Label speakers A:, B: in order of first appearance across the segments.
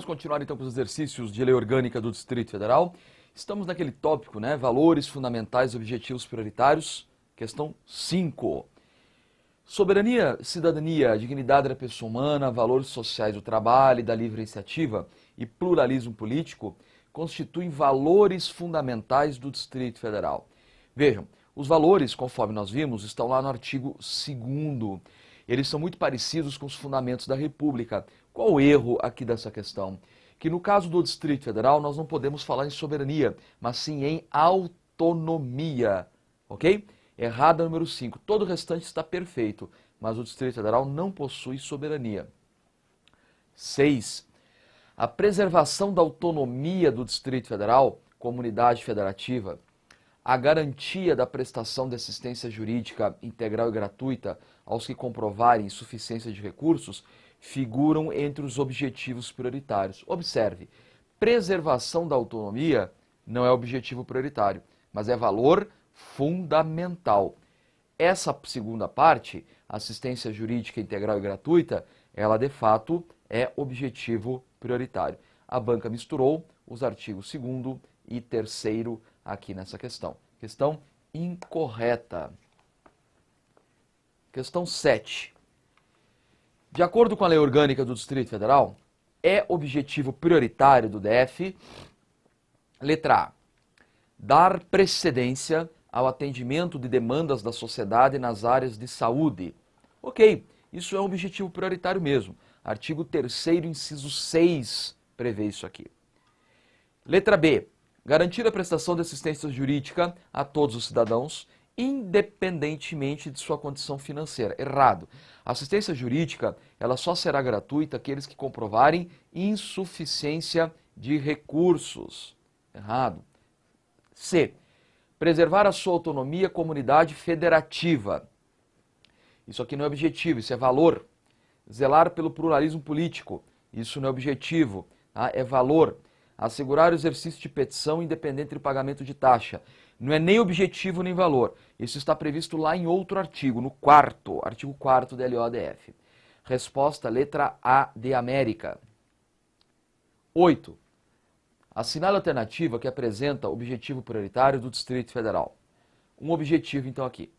A: Vamos continuar então com os exercícios de lei orgânica do Distrito Federal. Estamos naquele tópico, né? Valores fundamentais e objetivos prioritários. Questão 5. Soberania, cidadania, dignidade da pessoa humana, valores sociais do trabalho e da livre iniciativa e pluralismo político constituem valores fundamentais do Distrito Federal. Vejam, os valores, conforme nós vimos, estão lá no artigo 2º. Eles são muito parecidos com os fundamentos da República. Qual o erro aqui dessa questão? Que no caso do Distrito Federal nós não podemos falar em soberania, mas sim em autonomia, ok? Errada número 5. Todo o restante está perfeito, mas o Distrito Federal não possui soberania. 6. A preservação da autonomia do Distrito Federal, comunidade federativa, a garantia da prestação de assistência jurídica integral e gratuita aos que comprovarem insuficiência de recursos figuram entre os objetivos prioritários. Observe, preservação da autonomia não é objetivo prioritário, mas é valor fundamental. Essa segunda parte, assistência jurídica integral e gratuita, ela de fato é objetivo prioritário. A banca misturou os artigos 2º e 3º aqui nessa questão. Questão incorreta. Questão 7. De acordo com a lei orgânica do Distrito Federal, é objetivo prioritário do DF, letra A, dar precedência ao atendimento de demandas da sociedade nas áreas de saúde. Ok, isso é um objetivo prioritário mesmo. Artigo 3º, inciso 6, prevê isso aqui. Letra B, garantir a prestação de assistência jurídica a todos os cidadãos, independentemente de sua condição financeira. Errado. A assistência jurídica, ela só será gratuita àqueles que comprovarem insuficiência de recursos. Errado. C. Preservar a sua autonomia comunidade federativa. Isso aqui não é objetivo, isso é valor. Zelar pelo pluralismo político. Isso não é objetivo, tá? É valor. Assegurar o exercício de petição independente do pagamento de taxa. Não é nem objetivo nem valor. Isso está previsto lá em outro artigo, no artigo 4º da LODF. Resposta, letra A de América. 8. Assinale a alternativa que apresenta o objetivo prioritário do Distrito Federal. Um objetivo, então, aqui.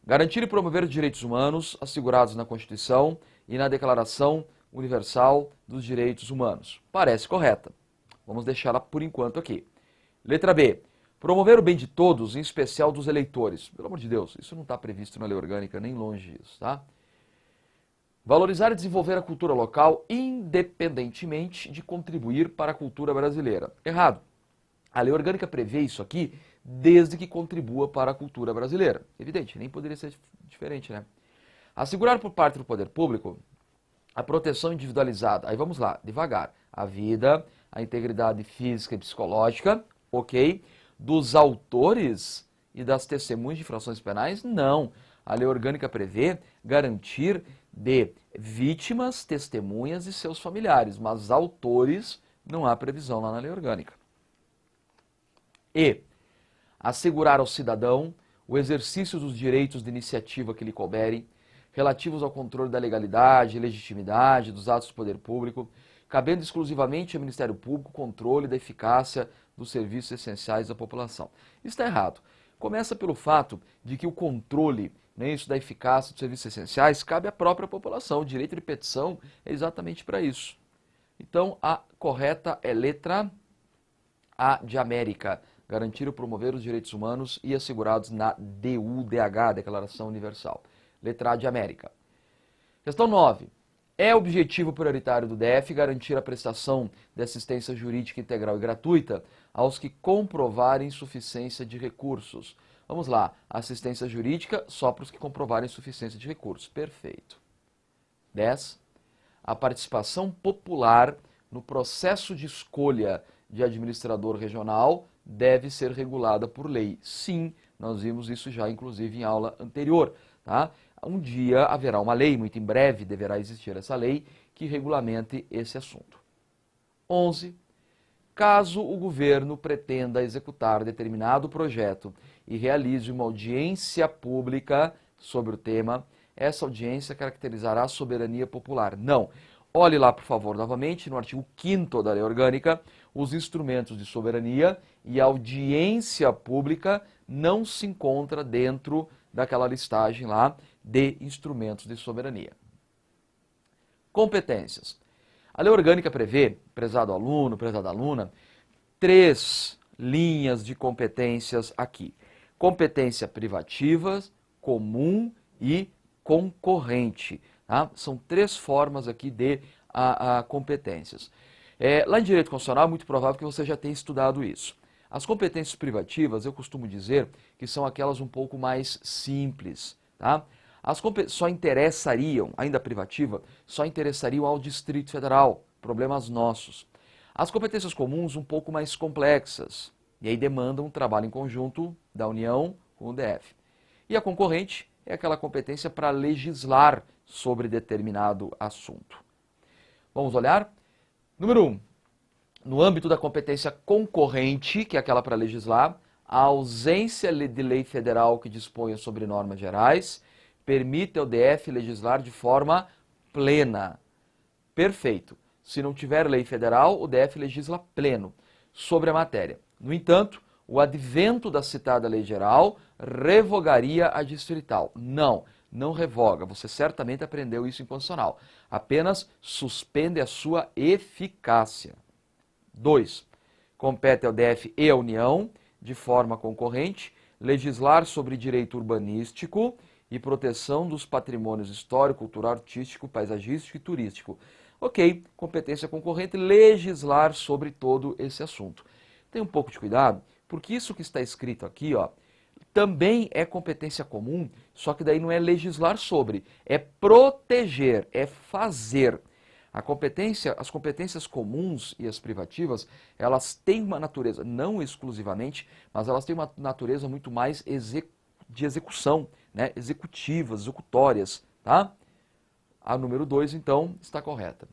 A: Garantir e promover os direitos humanos assegurados na Constituição e na Declaração Universal dos Direitos Humanos. Parece correta. Vamos deixá-la por enquanto aqui. Letra B. Promover o bem de todos, em especial dos eleitores. Pelo amor de Deus, isso não está previsto na lei orgânica, nem longe disso, tá? Valorizar e desenvolver a cultura local, independentemente de contribuir para a cultura brasileira. Errado. A lei orgânica prevê isso aqui desde que contribua para a cultura brasileira. Evidente, nem poderia ser diferente, né? Assegurar por parte do poder público a proteção individualizada. Aí vamos lá, devagar. A vida, a integridade física e psicológica, ok? Dos autores e das testemunhas de infrações penais? Não. A lei orgânica prevê garantir de vítimas, testemunhas e seus familiares, mas autores não há previsão lá na lei orgânica. E assegurar ao cidadão o exercício dos direitos de iniciativa que lhe couberem, relativos ao controle da legalidade e legitimidade dos atos do poder público, cabendo exclusivamente ao Ministério Público o controle da eficácia dos serviços essenciais da população. Isso está errado. Começa pelo fato de que o controle, né, isso da eficácia dos serviços essenciais cabe à própria população. O direito de petição é exatamente para isso. Então, a correta é letra A de América. Garantir ou promover os direitos humanos e assegurados na DUDH, Declaração Universal. Letra A de América. Questão 9. É objetivo prioritário do DF garantir a prestação de assistência jurídica integral e gratuita aos que comprovarem insuficiência de recursos. Vamos lá, assistência jurídica só para os que comprovarem insuficiência de recursos. Perfeito. 10. A participação popular no processo de escolha de administrador regional deve ser regulada por lei. Sim, nós vimos isso já, inclusive, em aula anterior, tá? Um dia haverá uma lei, muito em breve deverá existir essa lei, que regulamente esse assunto. 11. Caso o governo pretenda executar determinado projeto e realize uma audiência pública sobre o tema, essa audiência caracterizará a soberania popular. Não. Olhe lá, por favor, novamente, no artigo 5º da Lei Orgânica, os instrumentos de soberania e audiência pública não se encontra dentro daquela listagem lá de instrumentos de soberania. Competências. A Lei Orgânica prevê, prezado aluno, prezada aluna, 3 linhas de competências aqui. Competência privativa, comum e concorrente. Tá? São 3 formas aqui de competências. Lá em Direito Constitucional é muito provável que você já tenha estudado isso. As competências privativas, eu costumo dizer que são aquelas um pouco mais simples. Tá? Só interessariam, ainda privativa, só interessariam ao Distrito Federal, problemas nossos. As competências comuns um pouco mais complexas, e aí demandam um trabalho em conjunto da União com o DF. E a concorrente é aquela competência para legislar sobre determinado assunto. Vamos olhar? Número 1. No âmbito da competência concorrente, que é aquela para legislar, a ausência de lei federal que disponha sobre normas gerais permite ao DF legislar de forma plena. Perfeito. Se não tiver lei federal, o DF legisla pleno sobre a matéria. No entanto, o advento da citada lei geral revogaria a distrital. Não, não revoga. Você certamente aprendeu isso em constitucional. Apenas suspende a sua eficácia. 2. Compete ao DF e à União, de forma concorrente, legislar sobre direito urbanístico e proteção dos patrimônios histórico, cultural, artístico, paisagístico e turístico. Ok, competência concorrente, legislar sobre todo esse assunto. Tenha um pouco de cuidado, porque isso que está escrito aqui, ó, também é competência comum, só que daí não é legislar sobre, é proteger, é fazer. As competências comuns e as privativas, elas têm uma natureza, não exclusivamente, mas elas têm uma natureza muito mais de execução, né? Executivas, executórias, tá? A número 2, então, está correta.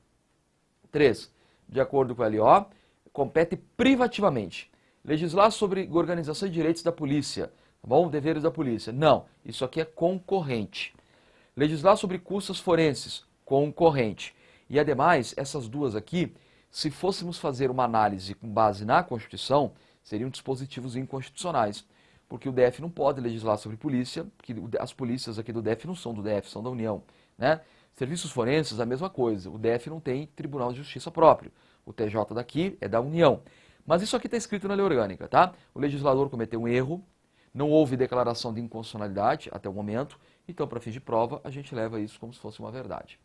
A: 3. De acordo com a LO, compete privativamente legislar sobre organização de direitos da polícia, tá bom? Deveres da polícia. Não, isso aqui é concorrente. Legislar sobre custas forenses, concorrente. E, ademais, essas duas aqui, se fôssemos fazer uma análise com base na Constituição, seriam dispositivos inconstitucionais, porque o DF não pode legislar sobre polícia, porque as polícias aqui do DF não são do DF, são da União, né? Serviços forenses, a mesma coisa. O DF não tem Tribunal de Justiça próprio. O TJ daqui é da União. Mas isso aqui está escrito na Lei Orgânica, tá? O legislador cometeu um erro, não houve declaração de inconstitucionalidade até o momento, então, para fins de prova, a gente leva isso como se fosse uma verdade.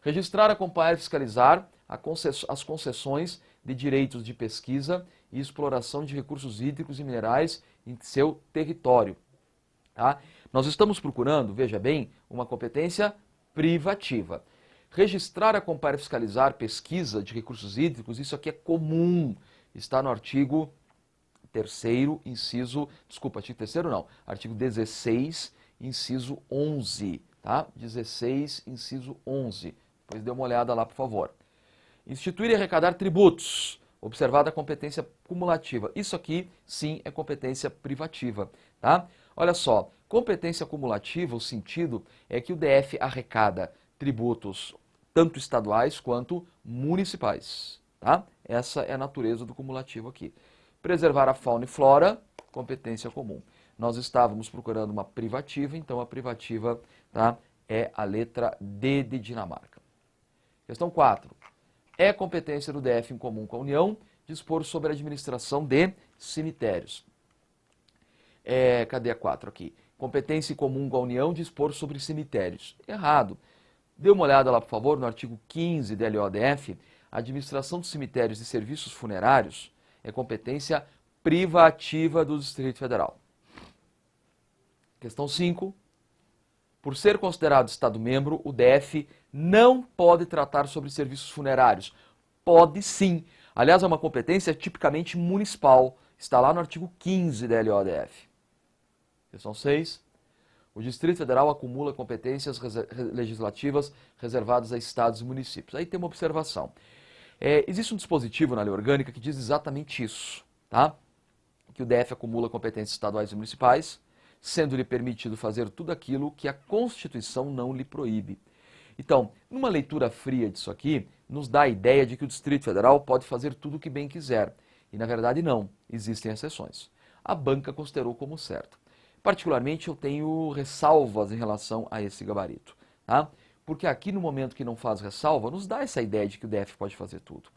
A: Registrar, acompanhar e fiscalizar as concessões de direitos de pesquisa e exploração de recursos hídricos e minerais em seu território. Tá? Nós estamos procurando, veja bem, uma competência privativa. Registrar, acompanhar e fiscalizar pesquisa de recursos hídricos, isso aqui é comum. Está no artigo 3º, inciso... Desculpa, artigo 3º não. Artigo 16, inciso 11. Tá? 16, inciso 11. Depois dê uma olhada lá, por favor. Instituir e arrecadar tributos. Observada a competência cumulativa. Isso aqui, sim, é competência privativa. Tá? Olha só, competência cumulativa, o sentido é que o DF arrecada tributos tanto estaduais quanto municipais. Tá? Essa é a natureza do cumulativo aqui. Preservar a fauna e flora, competência comum. Nós estávamos procurando uma privativa, então a privativa, tá, é a letra D de Dinamarca. Questão 4. É competência do DF em comum com a União dispor sobre a administração de cemitérios. Cadê a 4 aqui? Competência em comum com a União dispor sobre cemitérios. Errado. Dê uma olhada lá, por favor, no artigo 15 da LODF. A administração de cemitérios e serviços funerários é competência privativa do Distrito Federal. Questão 5. Por ser considerado Estado-membro, o DF não pode tratar sobre serviços funerários. Pode sim. Aliás, é uma competência tipicamente municipal. Está lá no artigo 15 da LODF. Questão 6. O Distrito Federal acumula competências legislativas reservadas a estados e municípios. Aí tem uma observação. Existe um dispositivo na Lei Orgânica que diz exatamente isso, tá? Que o DF acumula competências estaduais e municipais, sendo-lhe permitido fazer tudo aquilo que a Constituição não lhe proíbe. Então, numa leitura fria disso aqui, nos dá a ideia de que o Distrito Federal pode fazer tudo o que bem quiser. E na verdade não, existem exceções. A banca considerou como certo. Particularmente eu tenho ressalvas em relação a esse gabarito, tá? Porque aqui no momento que não faz ressalva, nos dá essa ideia de que o DF pode fazer tudo.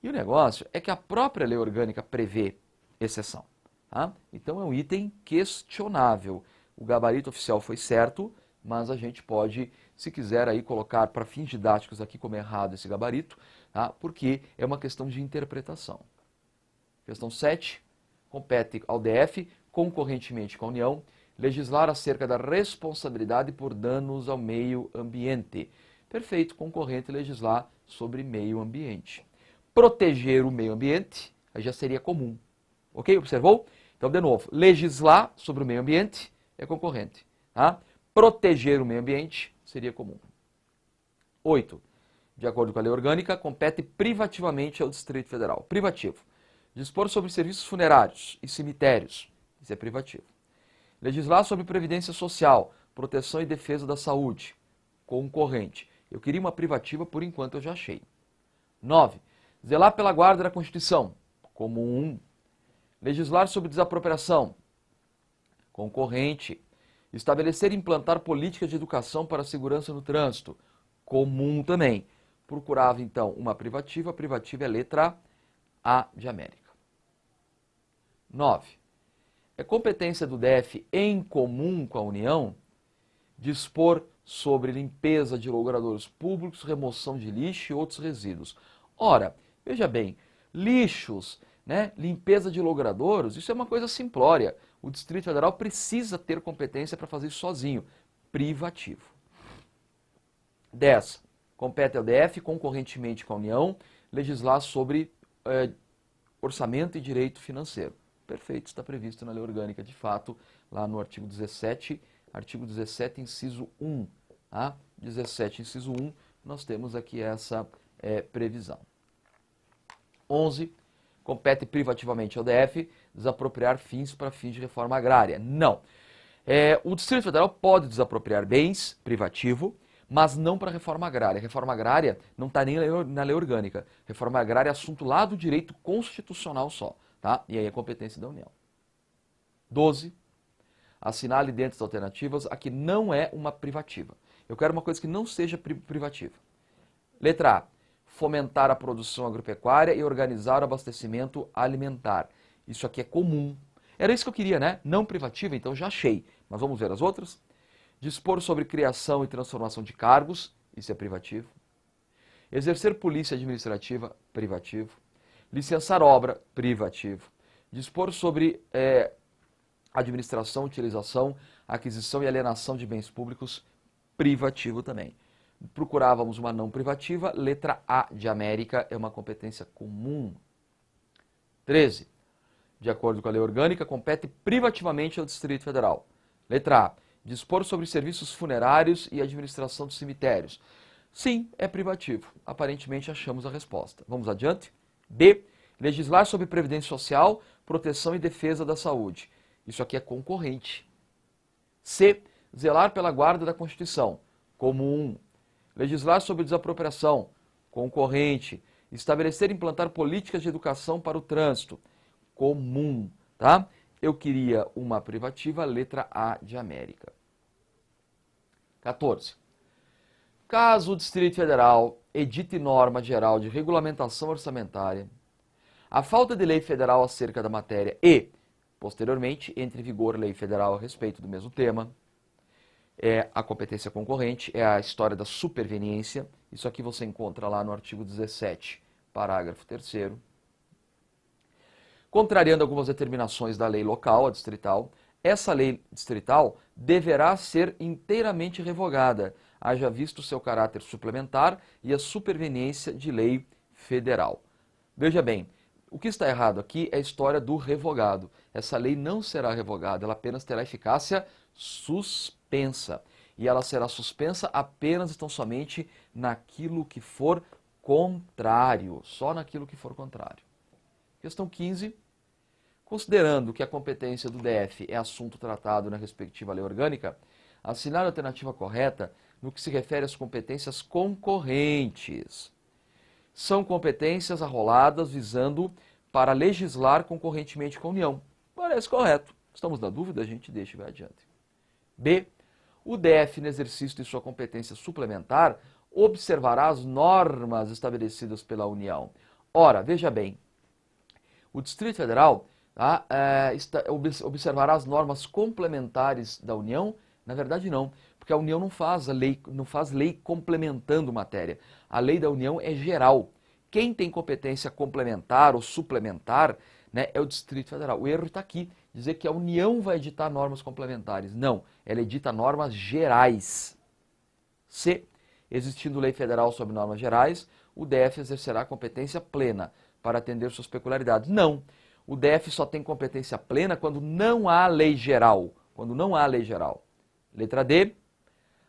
A: E o negócio é que a própria lei orgânica prevê exceção, tá? Então é um item questionável. O gabarito oficial foi certo, mas a gente pode, se quiser, aí colocar para fins didáticos aqui como errado esse gabarito, tá? Porque é uma questão de interpretação. Questão 7, compete ao DF, concorrentemente com a União, legislar acerca da responsabilidade por danos ao meio ambiente. Perfeito, concorrente legislar sobre meio ambiente. Proteger o meio ambiente, aí já seria comum. Ok? Observou? Então, de novo, legislar sobre o meio ambiente é concorrente. Tá? Proteger o meio ambiente seria comum. 8. De acordo com a lei orgânica, compete privativamente ao Distrito Federal. Privativo. Dispor sobre serviços funerários e cemitérios. Isso é privativo. Legislar sobre previdência social, proteção e defesa da saúde. Concorrente. Eu queria uma privativa, por enquanto eu já achei. 9. Zelar pela guarda da Constituição. Comum. Legislar sobre desapropriação. Concorrente. Estabelecer e implantar políticas de educação para a segurança no trânsito. Comum também. Procurava, então, uma privativa. A privativa é a letra A de América. 9. É competência do DF, em comum com a União, dispor sobre limpeza de logradouros públicos, remoção de lixo e outros resíduos. Ora, veja bem, lixos, né, limpeza de logradouros, isso é uma coisa simplória. O Distrito Federal precisa ter competência para fazer isso sozinho. Privativo. 10. Compete ao DF, concorrentemente com a União, legislar sobre orçamento e direito financeiro. Perfeito, está previsto na lei orgânica, de fato, lá no artigo 17, inciso 1. Tá? 17, inciso 1, nós temos aqui essa previsão. 11. Compete privativamente ao DF desapropriar fins para fins de reforma agrária. Não. O Distrito Federal pode desapropriar bens, privativo, mas não para reforma agrária. Reforma agrária não está nem na lei orgânica. Reforma agrária é assunto lá do direito constitucional só. Tá? E aí é competência da União. 12. Assinale dentro das alternativas a que não é uma privativa. Eu quero uma coisa que não seja privativa. Letra A. Fomentar a produção agropecuária e organizar o abastecimento alimentar. Isso aqui é comum. Era isso que eu queria, né? Não privativa, então já achei. Mas vamos ver as outras. Dispor sobre criação e transformação de cargos. Isso é privativo. Exercer polícia administrativa. Privativo. Licenciar obra, privativo. Dispor sobre administração, utilização, aquisição e alienação de bens públicos, privativo também. Procurávamos uma não privativa, letra A de América, é uma competência comum. 13. De acordo com a lei orgânica, compete privativamente ao Distrito Federal. Letra A. Dispor sobre serviços funerários e administração dos cemitérios. Sim, é privativo. Aparentemente achamos a resposta. Vamos adiante? B. Legislar sobre previdência social, proteção e defesa da saúde. Isso aqui é concorrente. C. Zelar pela guarda da Constituição. Comum. Legislar sobre desapropriação. Concorrente. Estabelecer e implantar políticas de educação para o trânsito. Comum. Tá? Eu queria uma privativa, letra A de América. 14. Caso o Distrito Federal edite norma geral de regulamentação orçamentária, a falta de lei federal acerca da matéria e, posteriormente, entre em vigor lei federal a respeito do mesmo tema, a competência concorrente, é a história da superveniência. Isso aqui você encontra lá no artigo 17, parágrafo 3º. Contrariando algumas determinações da lei local, a distrital, essa lei distrital deverá ser inteiramente revogada, haja visto seu caráter suplementar e a superveniência de lei federal. Veja bem, o que está errado aqui é a história do revogado. Essa lei não será revogada, ela apenas terá eficácia suspensa. E ela será suspensa apenas e tão somente naquilo que for contrário, só naquilo que for contrário. Questão 15. Considerando que a competência do DF é assunto tratado na respectiva lei orgânica, assinar a alternativa correta no que se refere às competências concorrentes. São competências arroladas visando para legislar concorrentemente com a União. Parece correto. Estamos na dúvida? A gente deixa e vai adiante. B. O DF, no exercício de sua competência suplementar, observará as normas estabelecidas pela União. Ora, veja bem, o Distrito Federal observará as normas complementares da União? Na verdade, não, porque a União não faz lei complementando matéria. A lei da União é geral. Quem tem competência complementar ou suplementar, né, é o Distrito Federal. O erro está aqui, dizer que a União vai editar normas complementares. Não, ela edita normas gerais. C. Existindo lei federal sobre normas gerais, o DF exercerá competência plena para atender suas peculiaridades. Não, o DF só tem competência plena quando não há lei geral. Quando não há lei geral. Letra D.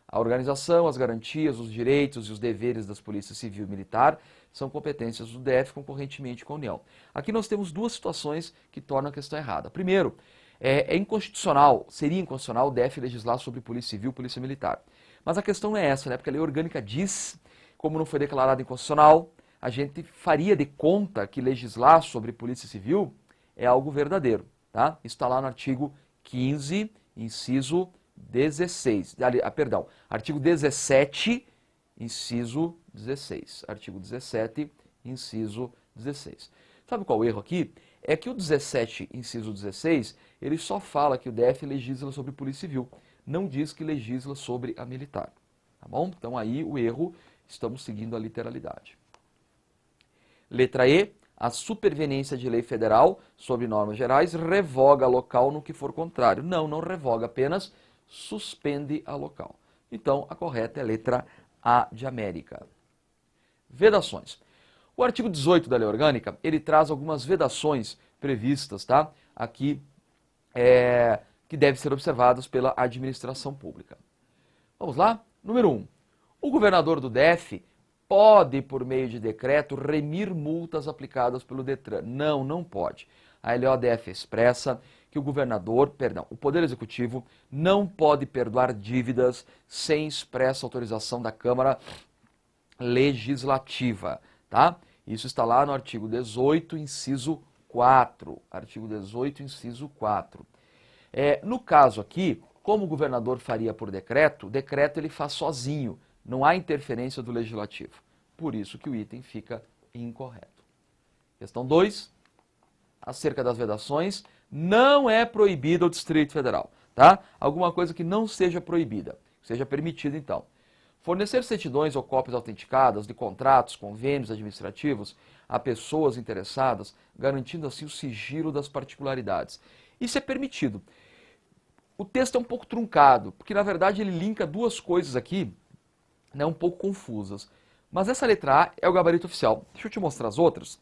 A: A organização, as garantias, os direitos e os deveres das polícias civil e militar são competências do DF concorrentemente com a União. Aqui nós temos duas situações que tornam a questão errada. Primeiro, é inconstitucional, seria inconstitucional o DF legislar sobre polícia civil e polícia militar. Mas a questão não é essa, né? Porque a lei orgânica diz, como não foi declarado inconstitucional, a gente faria de conta que legislar sobre polícia civil é algo verdadeiro. Tá? Isso está lá no artigo 15, inciso 16. Artigo 17, inciso 16. Artigo 17, inciso 16. Sabe qual é o erro aqui? É que o 17, inciso 16, ele só fala que o DF legisla sobre polícia civil. Não diz que legisla sobre a militar. Tá bom? Então aí o erro, estamos seguindo a literalidade. Letra E. A superveniência de lei federal sobre normas gerais revoga a local no que for contrário. Não, não revoga, apenas suspende a local. Então, a correta é a letra A de América. Vedações. O artigo 18 da Lei Orgânica, ele traz algumas vedações previstas, tá? Aqui, que devem ser observadas pela administração pública. Vamos lá? Número 1. O governador do DF pode, por meio de decreto, remir multas aplicadas pelo DETRAN. Não, não pode. A LODF expressa que o Poder Executivo não pode perdoar dívidas sem expressa autorização da Câmara Legislativa, tá? Isso está lá no artigo 18, inciso 4. Artigo 18, inciso 4. No caso aqui, como o governador faria por decreto, o decreto ele faz sozinho. Não há interferência do Legislativo. Por isso que o item fica incorreto. Questão 2. Acerca das vedações, não é proibido ao Distrito Federal. Tá? Alguma coisa que não seja proibida, seja permitida então. Fornecer certidões ou cópias autenticadas de contratos, convênios administrativos a pessoas interessadas, garantindo assim o sigilo das particularidades. Isso é permitido. O texto é um pouco truncado, porque na verdade ele linka duas coisas aqui, né, um pouco confusas. Mas essa letra A é o gabarito oficial. Deixa eu te mostrar as outras,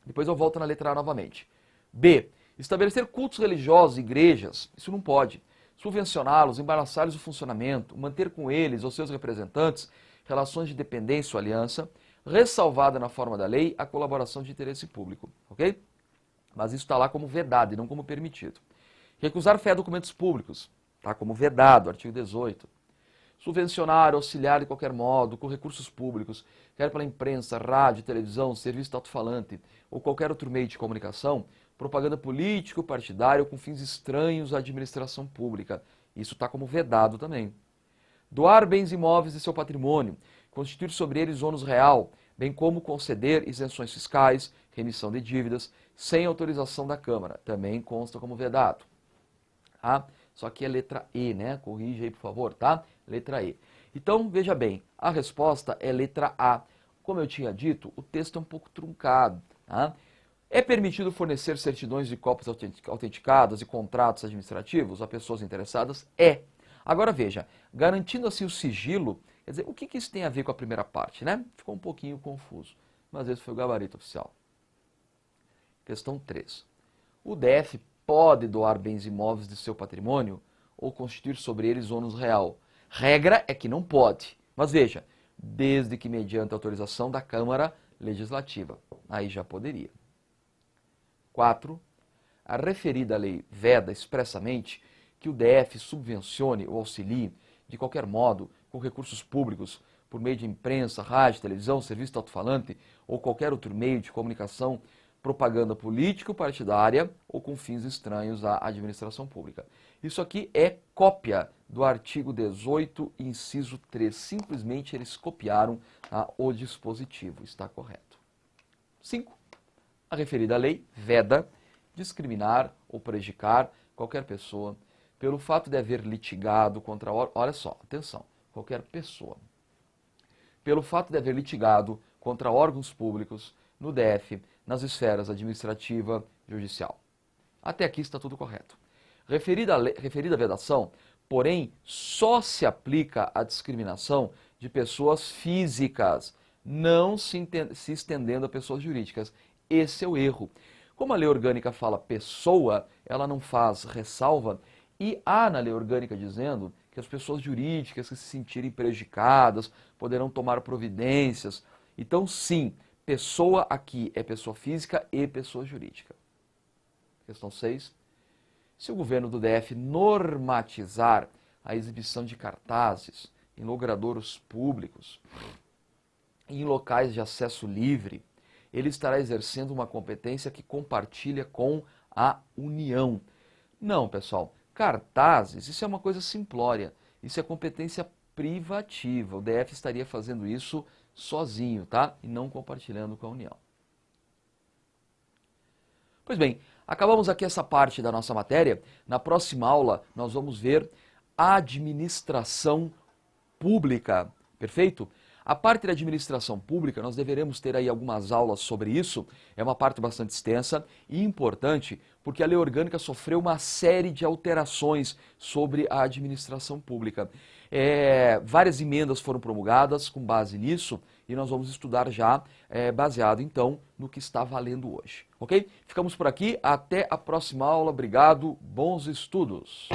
A: depois eu volto na letra A novamente. B. Estabelecer cultos religiosos, igrejas, isso não pode. Subvencioná-los, embaraçar-lhes o funcionamento, manter com eles ou seus representantes relações de dependência ou aliança, ressalvada na forma da lei a colaboração de interesse público, ok? Mas isso está lá como vedado e não como permitido. Recusar fé a documentos públicos, tá como vedado, artigo 18. Subvencionar, auxiliar de qualquer modo, com recursos públicos, quer pela imprensa, rádio, televisão, serviço de alto-falante ou qualquer outro meio de comunicação, propaganda político-partidária ou com fins estranhos à administração pública. Isso está como vedado também. Doar bens imóveis de seu patrimônio, constituir sobre eles ônus real, bem como conceder isenções fiscais, remissão de dívidas, sem autorização da Câmara. Também consta como vedado. Tá? Só que é letra E, né? Corrige aí, por favor, tá? Letra E. Então, veja bem, a resposta é letra A. Como eu tinha dito, o texto é um pouco truncado, tá? É permitido fornecer certidões de cópias autenticadas e contratos administrativos a pessoas interessadas? É. Agora veja, garantindo assim o sigilo, quer dizer, o que isso tem a ver com a primeira parte, né? Ficou um pouquinho confuso, mas esse foi o gabarito oficial. Questão 3. O DF pode doar bens imóveis de seu patrimônio ou constituir sobre eles ônus real. Regra é que não pode, mas veja, desde que mediante autorização da Câmara Legislativa. Aí já poderia. 4. A referida lei veda expressamente que o DF subvencione ou auxilie, de qualquer modo, com recursos públicos, por meio de imprensa, rádio, televisão, serviço de alto-falante ou qualquer outro meio de comunicação, propaganda político-partidária ou com fins estranhos à administração pública. Isso aqui é cópia do artigo 18, inciso 3. Simplesmente eles copiaram o dispositivo. Está correto. 5. A referida lei veda discriminar ou prejudicar qualquer pessoa pelo fato de haver litigado contra... Olha só, atenção, qualquer pessoa. Pelo fato de haver litigado contra órgãos públicos no DF, nas esferas administrativa e judicial. Até aqui está tudo correto. Referida vedação, porém, só se aplica à discriminação de pessoas físicas, não se estendendo a pessoas jurídicas. Esse é o erro. Como a lei orgânica fala pessoa, ela não faz ressalva, e há na lei orgânica dizendo que as pessoas jurídicas que se sentirem prejudicadas poderão tomar providências. Então, sim, pessoa aqui é pessoa física e pessoa jurídica. Questão 6. Se o governo do DF normatizar a exibição de cartazes em logradouros públicos e em locais de acesso livre, ele estará exercendo uma competência que compartilha com a União. Não, pessoal, cartazes, isso é uma coisa simplória, isso é competência privativa. O DF estaria fazendo isso sozinho, tá? E não compartilhando com a União. Pois bem, acabamos aqui essa parte da nossa matéria. Na próxima aula, nós vamos ver administração pública, perfeito? A parte da administração pública, nós deveremos ter aí algumas aulas sobre isso, é uma parte bastante extensa e importante, porque a lei orgânica sofreu uma série de alterações sobre a administração pública. Várias emendas foram promulgadas com base nisso e nós vamos estudar já baseado então no que está valendo hoje, ok? Ficamos por aqui, até a próxima aula, obrigado, bons estudos!